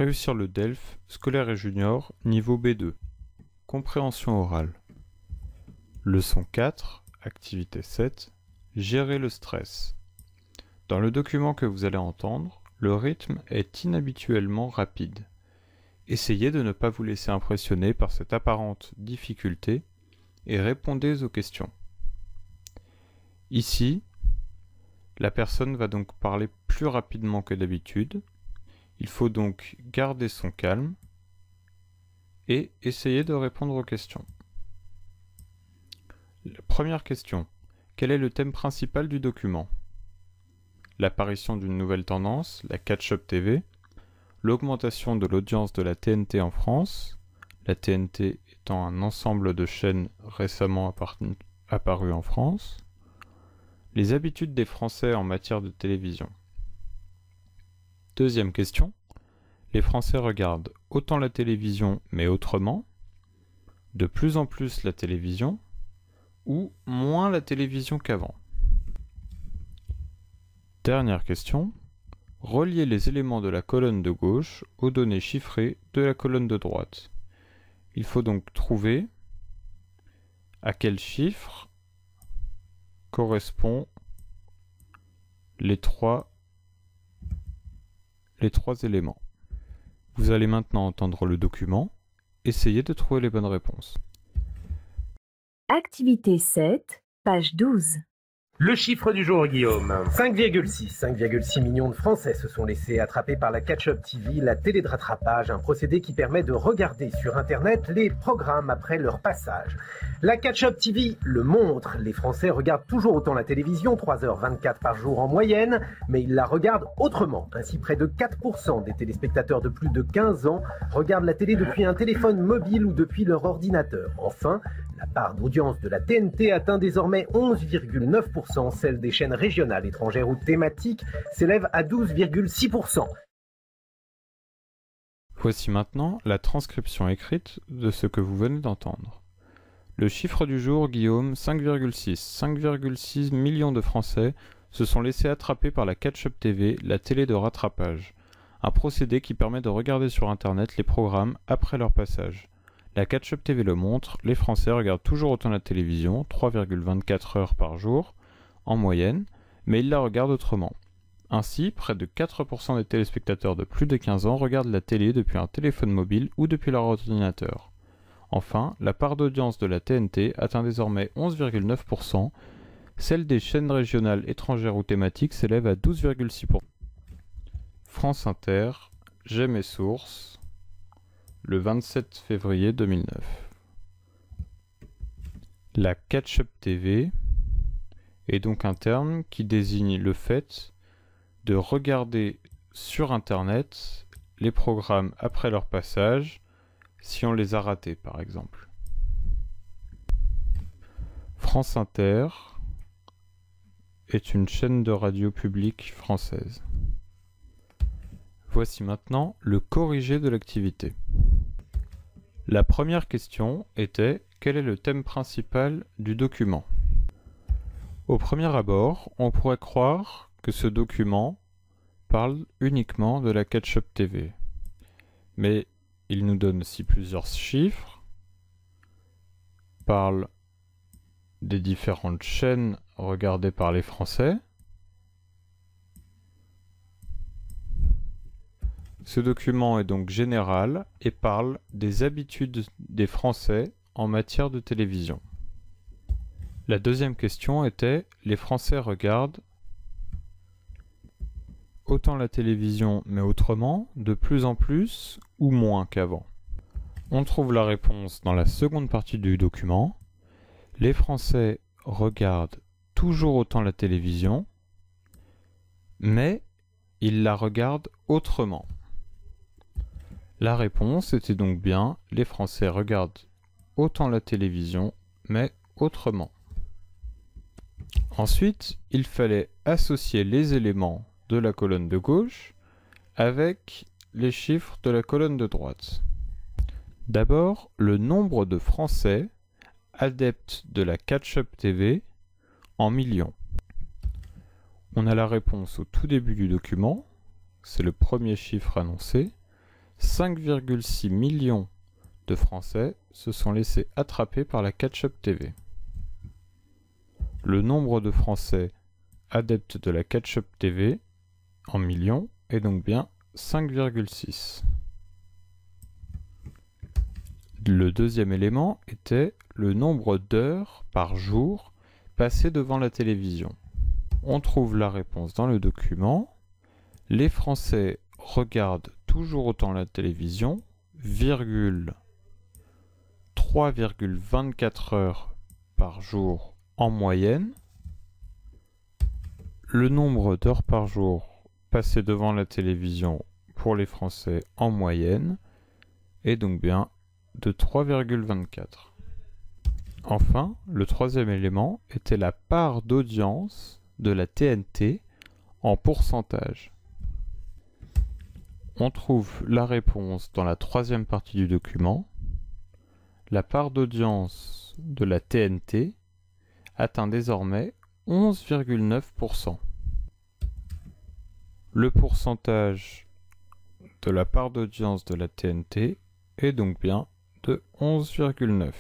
Réussir le DELF, scolaire et junior, niveau B2. Compréhension orale. Leçon 4, activité 7. Gérer le stress. Dans le document que vous allez entendre, le rythme est inhabituellement rapide. Essayez de ne pas vous laisser impressionner par cette apparente difficulté et répondez aux questions. Ici, la personne va donc parler plus rapidement que d'habitude. Il faut donc garder son calme et essayer de répondre aux questions. La première question. Quel est le thème principal du document? L'apparition d'une nouvelle tendance, la Catch-up TV, l'augmentation de l'audience de la TNT en France, la TNT étant un ensemble de chaînes récemment apparues en France, les habitudes des Français en matière de télévision. Deuxième question. Les Français regardent autant la télévision mais autrement, de plus en plus la télévision, ou moins la télévision qu'avant. Dernière question. Reliez les éléments de la colonne de gauche aux données chiffrées de la colonne de droite. Il faut donc trouver à quel chiffre correspondent les trois éléments. Vous allez maintenant entendre le document. Essayez de trouver les bonnes réponses. Activité 7, page 12. Le chiffre du jour, Guillaume. 5,6 millions de Français se sont laissés attraper par la Catch-up TV, la télé de rattrapage, un procédé qui permet de regarder sur Internet les programmes après leur passage. La Catch-up TV le montre, les Français regardent toujours autant la télévision, 3h24 par jour en moyenne, mais ils la regardent autrement. Ainsi, près de 4% des téléspectateurs de plus de 15 ans regardent la télé depuis un téléphone mobile ou depuis leur ordinateur. Enfin, la part d'audience de la TNT atteint désormais 11,9%, celle des chaînes régionales, étrangères ou thématiques s'élève à 12,6%. Voici maintenant la transcription écrite de ce que vous venez d'entendre. Le chiffre du jour, Guillaume, 5,6. 5,6 millions de Français se sont laissés attraper par la Catch-up TV, la télé de rattrapage, un procédé qui permet de regarder sur Internet les programmes après leur passage. La Catch-up TV le montre, les Français regardent toujours autant la télévision, 3,24 heures par jour, en moyenne, mais ils la regardent autrement. Ainsi, près de 4% des téléspectateurs de plus de 15 ans regardent la télé depuis un téléphone mobile ou depuis leur ordinateur. Enfin, la part d'audience de la TNT atteint désormais 11,9%, celle des chaînes régionales étrangères ou thématiques s'élève à 12,6%. France Inter, J'ai mes sources, le 27 février 2009. La Catch-up TV est donc un terme qui désigne le fait de regarder sur Internet les programmes après leur passage, si on les a ratés par exemple. France Inter est une chaîne de radio publique française. Voici maintenant le corrigé de l'activité. La première question était: quel est le thème principal du document? Au premier abord, on pourrait croire que ce document parle uniquement de la Catch-up TV. Mais il nous donne aussi plusieurs chiffres, parle des différentes chaînes regardées par les Français. Ce document est donc général et parle des habitudes des Français en matière de télévision. La deuxième question était: les Français regardent autant la télévision mais autrement, de plus en plus ou moins qu'avant? On trouve la réponse dans la seconde partie du document. Les Français regardent toujours autant la télévision, mais ils la regardent autrement. La réponse était donc bien: les Français regardent autant la télévision, mais autrement. Ensuite, il fallait associer les éléments de la colonne de gauche avec les chiffres de la colonne de droite. D'abord, le nombre de Français adeptes de la Catch-up TV en millions. On a la réponse au tout début du document, c'est le premier chiffre annoncé, 5,6 millions de Français se sont laissés attraper par la Catch-up TV. Le nombre de Français adeptes de la Catch-up TV en millions est donc bien 5,6. Le deuxième élément était le nombre d'heures par jour passées devant la télévision. On trouve la réponse dans le document. Les Français regardent toujours autant la télévision, 3,24 heures par jour en moyenne. Le nombre d'heures par jour passées devant la télévision pour les Français en moyenne est donc bien de 3,24. Enfin, le troisième élément était la part d'audience de la TNT en pourcentage. On trouve la réponse dans la troisième partie du document. La part d'audience de la TNT atteint désormais 11,9%. Le pourcentage de la part d'audience de la TNT est donc bien de 11,9%.